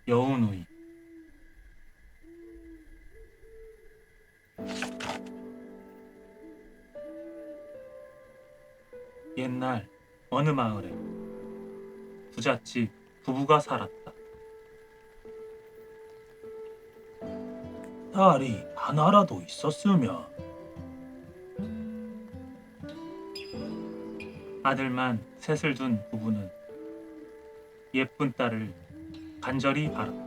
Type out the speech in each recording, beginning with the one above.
여운의 옛날 어느 마을에 부잣집 부부가 살았다. 딸이 하나라도 있었으면. 아들만 셋을 둔 부부는 예쁜 딸을 간절히 바랐다.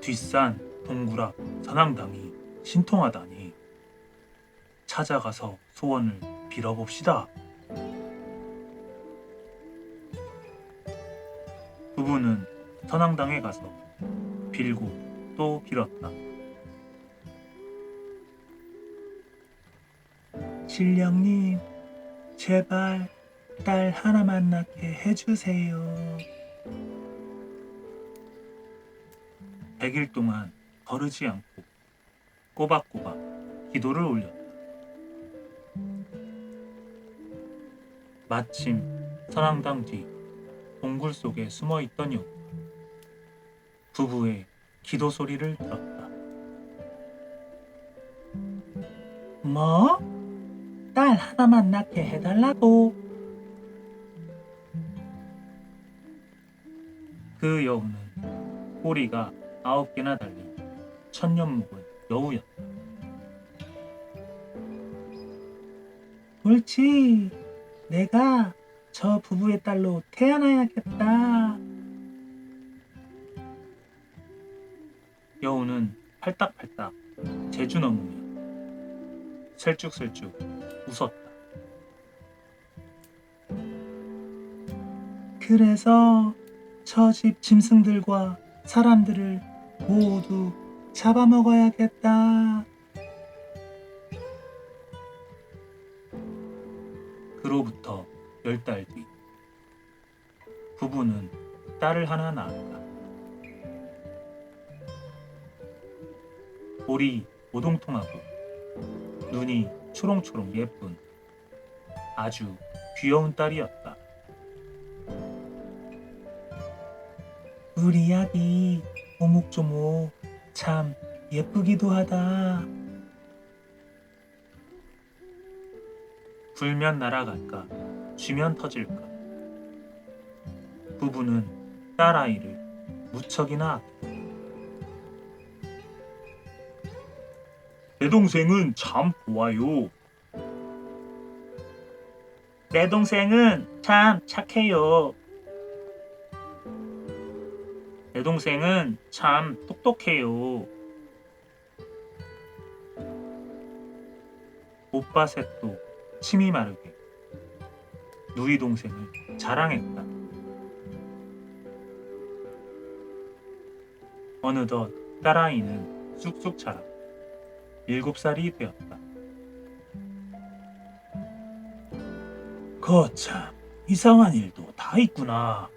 뒷산 동굴 앞 선앙당이 신통하다니 찾아가서 소원을 빌어봅시다. 부부는 선앙당에 가서 빌고 또 빌었다. 신령님, 제발 딸 하나만 낳게 해주세요. 100일 동안 거르지 않고 꼬박꼬박 기도를 올렸다. 마침 선앙당 뒤 동굴 속에 숨어있던 여우 부부의 기도 소리를 들었다. 뭐? 딸 하나만 낳게 해달라고? 그 여우는 꼬리가 9개나 달린 천년 묵은 여우였다. 옳지. 내가 저 부부의 딸로 태어나야겠다. 여우는 팔딱팔딱 재주 넘으며 슬쭉슬쭉 웃었다. 그래서 저 집 짐승들과 사람들을 모두 잡아먹어야겠다. 그로부터 10달 뒤 부부는 딸을 하나 낳았다. 볼이 오동통하고 눈이 초롱초롱 예쁜 아주 귀여운 딸이었다. 우리 아기 오목조목 참 예쁘기도 하다. 불면 날아갈까 쥐면 터질까 부부는 딸아이를 무척이나 아꼈다. 내 동생은 참 좋아요. 내 동생은 참 착해요. 내 동생은 참 똑똑해요. 오빠 셋도 침이 마르게 누이 동생을 자랑했다. 어느덧 딸아이는 쑥쑥 자라 7살이 되었다. 거참 이상한 일도 다 있구나.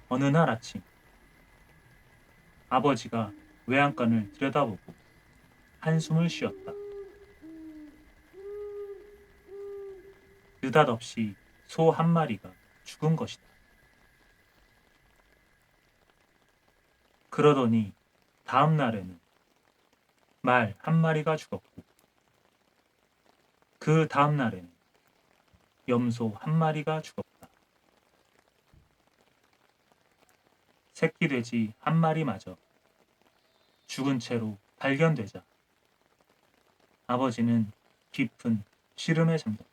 어느 날 아침 아버지가 외양간을 들여다보고 한숨을 쉬었다. 느닷없이 소 한 마리가 죽은 것이다. 그러더니 다음 날에는 말 한 마리가 죽었고 그 다음 날에는 염소 한 마리가 죽었다. 새끼 돼지 한 마리마저 죽은 채로 발견되자 아버지는 깊은 시름에 잠겼다.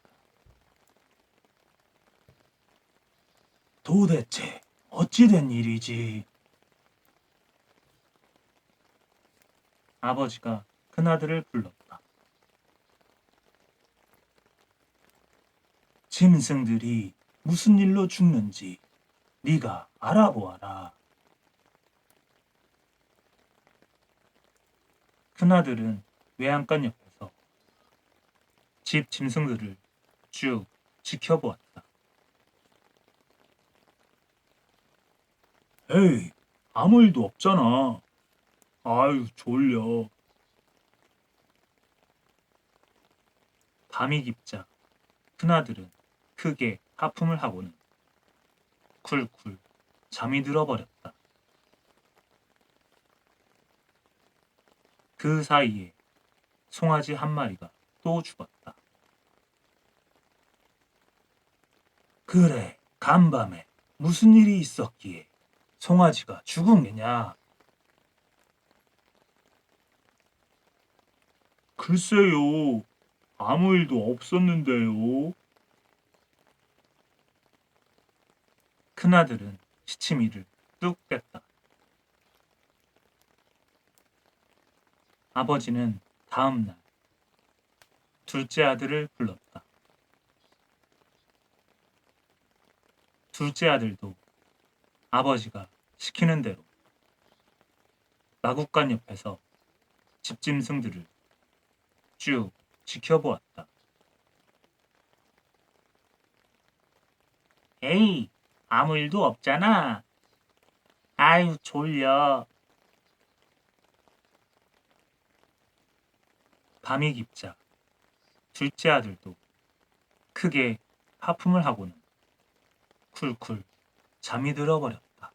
도대체 어찌된 일이지? 아버지가 큰아들을 불렀다. 짐승들이 무슨 일로 죽는지 네가 알아보아라. 큰아들은 외양간 옆에서 집 짐승들을 쭉 지켜보았다. 에이, 아무 일도 없잖아. 아유, 졸려. 밤이 깊자 큰아들은 크게 하품을 하고는 쿨쿨 잠이 들어버렸다. 그 사이에 송아지 한 마리가 또 죽었다. 그래, 간밤에 무슨 일이 있었기에 송아지가 죽은 게냐? 글쎄요, 아무 일도 없었는데요. 큰아들은 시치미를 뚝 뺐다. 아버지는 다음 날 둘째 아들을 불렀다. 둘째 아들도 아버지가 시키는 대로 마구간 옆에서 집짐승들을 쭉 지켜보았다. 에이, 아무 일도 없잖아. 아유, 졸려. 밤이 깊자 둘째 아들도 크게 하품을 하고는 쿨쿨 잠이 들어버렸다.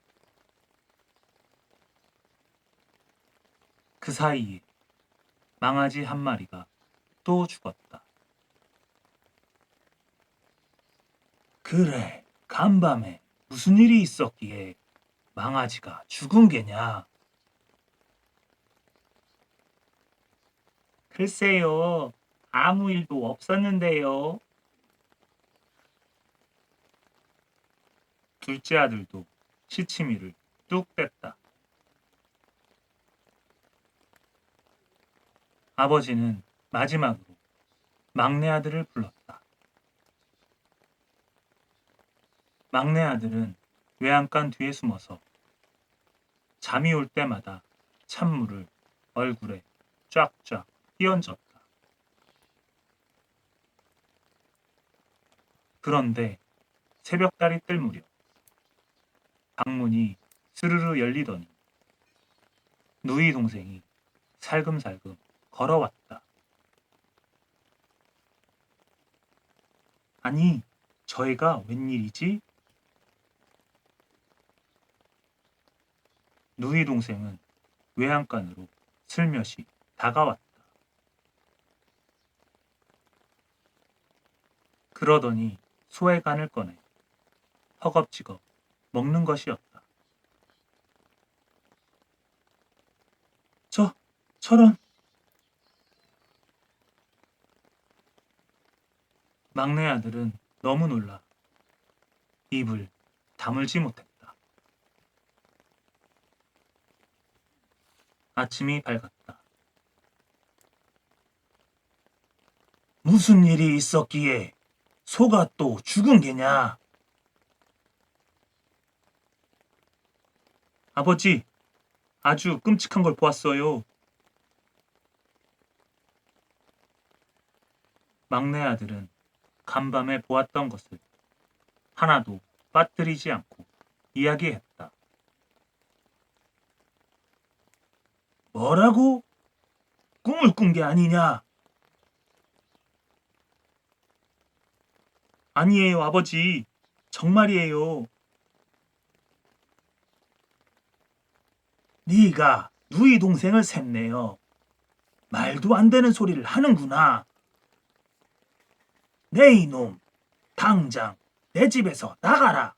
그 사이에 망아지 한 마리가 또 죽었다. 그래, 간밤에 무슨 일이 있었기에 망아지가 죽은 게냐? 글쎄요, 아무 일도 없었는데요. 둘째 아들도 시치미를 뚝 뺐다. 아버지는 마지막으로 막내 아들을 불렀다. 막내 아들은 외양간 뒤에 숨어서 잠이 올 때마다 찬물을 얼굴에 쫙쫙 띄얹었다. 그런데 새벽달이 뜰 무렵 방문이 스르르 열리더니 누이 동생이 살금살금 걸어왔다. 아니, 저희가 웬일이지? 누이 동생은 외양간으로 슬며시 다가왔다. 그러더니 소의 간을 꺼내 허겁지겁 먹는 것이었다. 저런. 막내 아들은 너무 놀라 입을 다물지 못했다. 아침이 밝았다. 무슨 일이 있었기에 소가 또 죽은 게냐? 아버지, 아주 끔찍한 걸 보았어요. 막내 아들은 간밤에 보았던 것을 하나도 빠뜨리지 않고 이야기했다. 뭐라고? 꿈을 꾼 게 아니냐? 아니에요, 아버지. 정말이에요. 네가 누이 동생을 샜네요. 말도 안 되는 소리를 하는구나. 네 이놈, 당장 내 집에서 나가라.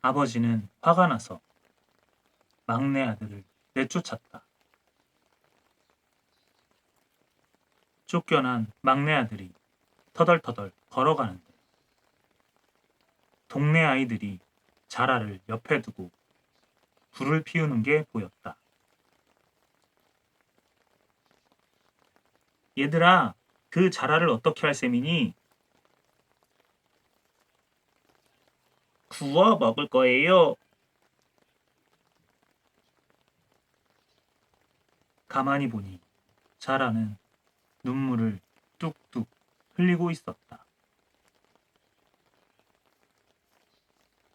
아버지는 화가 나서 막내 아들을 내쫓았다. 쫓겨난 막내 아들이 터덜터덜 걸어가는데 동네 아이들이 자라를 옆에 두고 불을 피우는 게 보였다. 얘들아, 그 자라를 어떻게 할 셈이니? 구워 먹을 거예요. 가만히 보니 자라는 눈물을 뚝뚝 흘리고 있었다.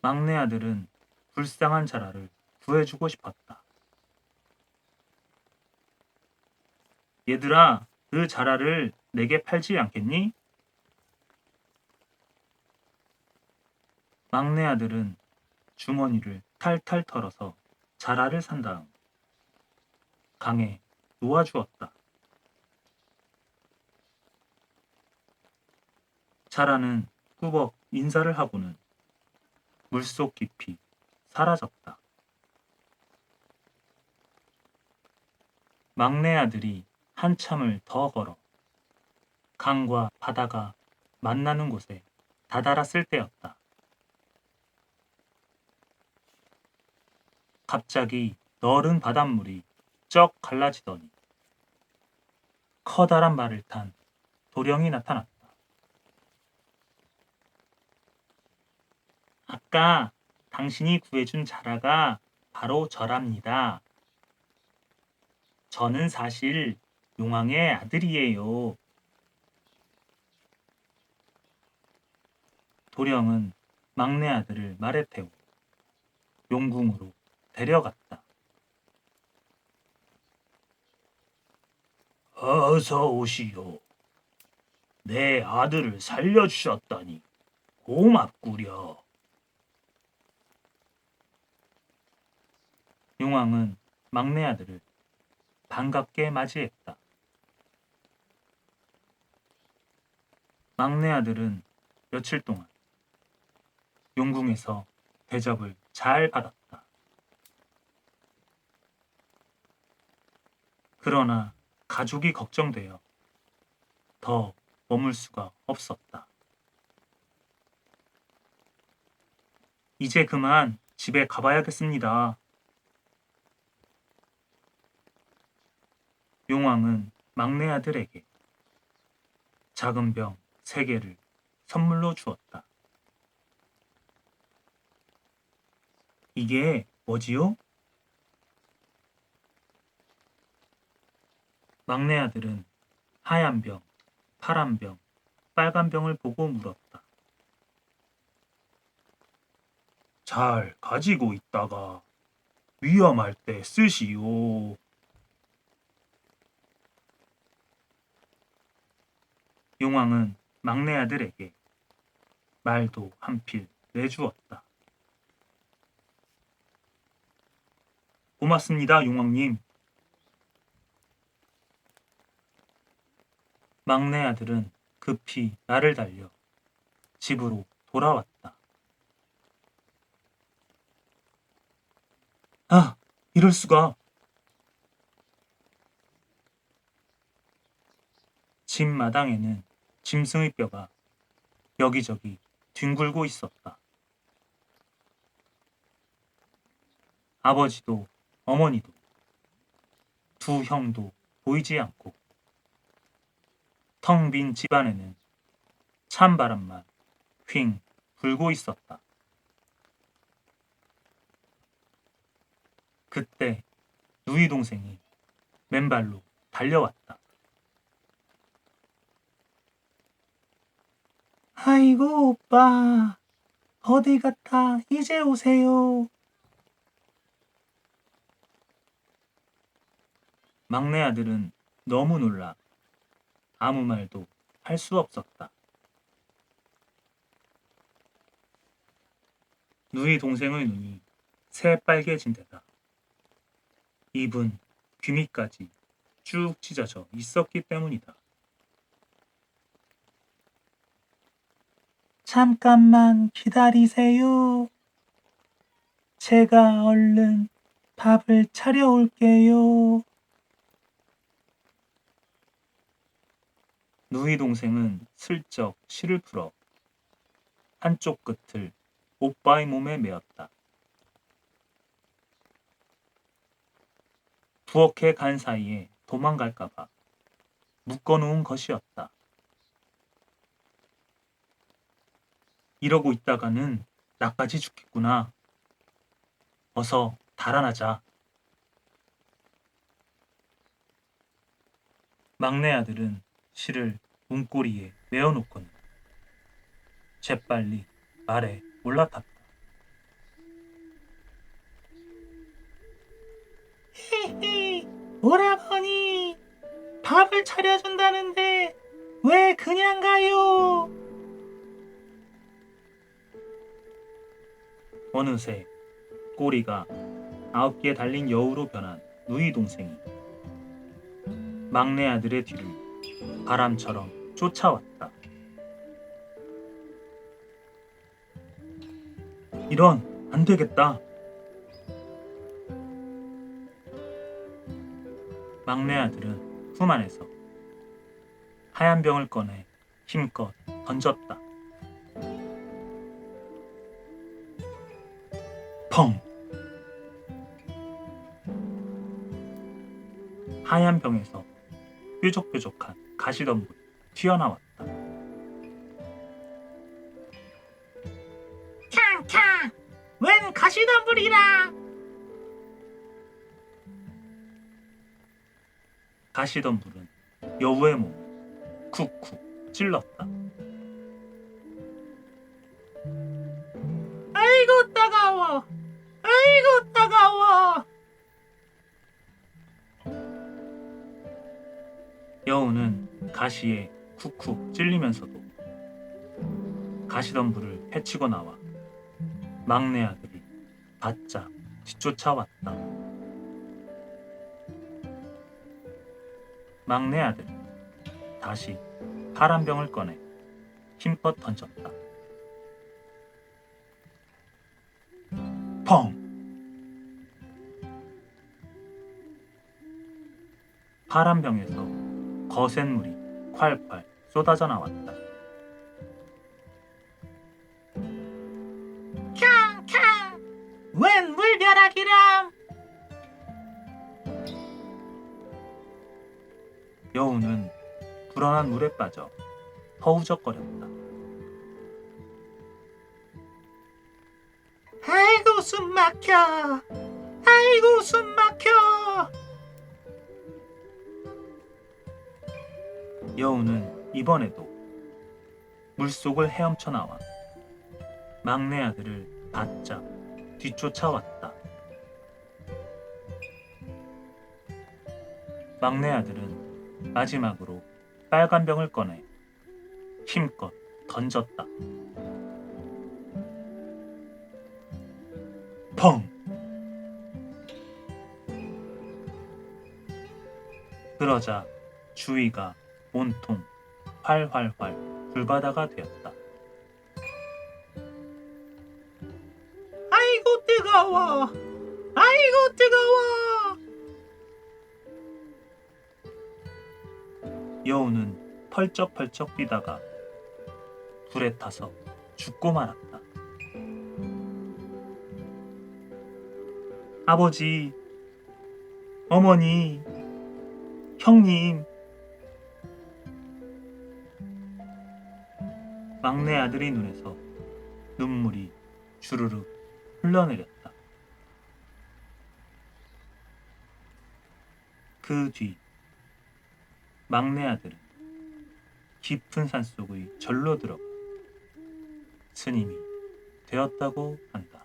막내 아들은 불쌍한 자라를 구해주고 싶었다. 얘들아, 그 자라를 내게 팔지 않겠니? 막내 아들은 주머니를 탈탈 털어서 자라를 산 다음 강에 놓아주었다. 자라는 꾸벅 인사를 하고는 물속 깊이 사라졌다. 막내 아들이 한참을 더 걸어 강과 바다가 만나는 곳에 다다랐을 때였다. 갑자기 너른 바닷물이 쩍 갈라지더니 커다란 말을 탄 도령이 나타났다. 아까 당신이 구해준 자라가 바로 저랍니다. 저는 사실 용왕의 아들이에요. 도령은 막내 아들을 말에 태워 용궁으로 데려갔다. 어서 오시오. 내 아들을 살려주셨다니 고맙구려. 용왕은 막내 아들을 반갑게 맞이했다. 막내 아들은 며칠 동안 용궁에서 대접을 잘 받았다. 그러나 가족이 걱정되어 더 머물 수가 없었다. 이제 그만 집에 가봐야겠습니다. 용왕은 막내 아들에게 작은 병 3개를 선물로 주었다. 이게 뭐지요? 막내 아들은 하얀 병, 파란 병, 빨간 병을 보고 물었다. 잘 가지고 있다가 위험할 때 쓰시오. 용왕은 막내 아들에게 말도 한 필 내주었다. 고맙습니다, 용왕님. 막내 아들은 급히 말을 달려 집으로 돌아왔다. 아, 이럴 수가. 집 마당에는 짐승의 뼈가 여기저기 뒹굴고 있었다. 아버지도 어머니도 두 형도 보이지 않고 텅 빈 집안에는 찬바람만 휭 불고 있었다. 그때 누이 동생이 맨발로 달려왔다. 아이고 오빠, 어디 갔다 이제 오세요. 막내 아들은 너무 놀라 아무 말도 할 수 없었다. 누이 동생의 눈이 새빨개진 데다 입은 귀밑까지 쭉 찢어져 있었기 때문이다. 잠깐만 기다리세요. 제가 얼른 밥을 차려올게요. 누이 동생은 슬쩍 실을 풀어 한쪽 끝을 오빠의 몸에 메었다. 부엌에 간 사이에 도망갈까봐 묶어놓은 것이었다. 이러고 있다가는 나까지 죽겠구나. 어서 달아나자. 막내 아들은 실을 문고리에 메어놓고는 재빨리 말에 올라탔다. 히히, 오라버니, 밥을 정신을 차려준다는데 왜 그냥 가요? 어느새 꼬리가 9개 달린 여우로 변한 누이 동생이 막내 아들의 뒤를 바람처럼 쫓아왔다. 이런, 안 되겠다. 막내 아들은 품 안에서 하얀 병을 꺼내 힘껏 던졌다. 펑! 하얀 병에서 뾰족뾰족한 가시덤불이 튀어나왔다. 캉캉! 웬 가시덤불이라! 가시덤불은 여우의 몸을 쿡쿡 찔렀다. 아이고 따가워! 아이고 따가워! 여우는 가시에 쿡쿡 찔리면서도 가시덤불을 헤치고 나와 막내 아들이 바짝 뒤쫓아왔다. 막내 아들은 다시 파란 병을 꺼내 힘껏 던졌다. 펑! 파란 병에서 거센 물이 콸콸 쏟아져 나왔다. 캉캉! 웬 물벼락이람! 여우는 불어난 물에 빠져 허우적거렸다. 아이고 숨 막혀! 아이고 숨 막혀! 여우는 이번에도 물속을 헤엄쳐 나와 막내 아들을 바짝 뒤쫓아왔다. 막내 아들은 마지막으로 빨간 병을 꺼내 힘껏 던졌다. 펑! 그러자 주위가 온통 활활활 불바다가 되었다. 아이고 뜨거워! 아이고 뜨거워! 여우는 펄쩍펄쩍 뛰다가 불에 타서 죽고 말았다. 아버지, 어머니, 형님. 막내 아들의 눈에서 눈물이 주르륵 흘러내렸다. 그 뒤 막내 아들은 깊은 산속의 절로 들어가 스님이 되었다고 한다.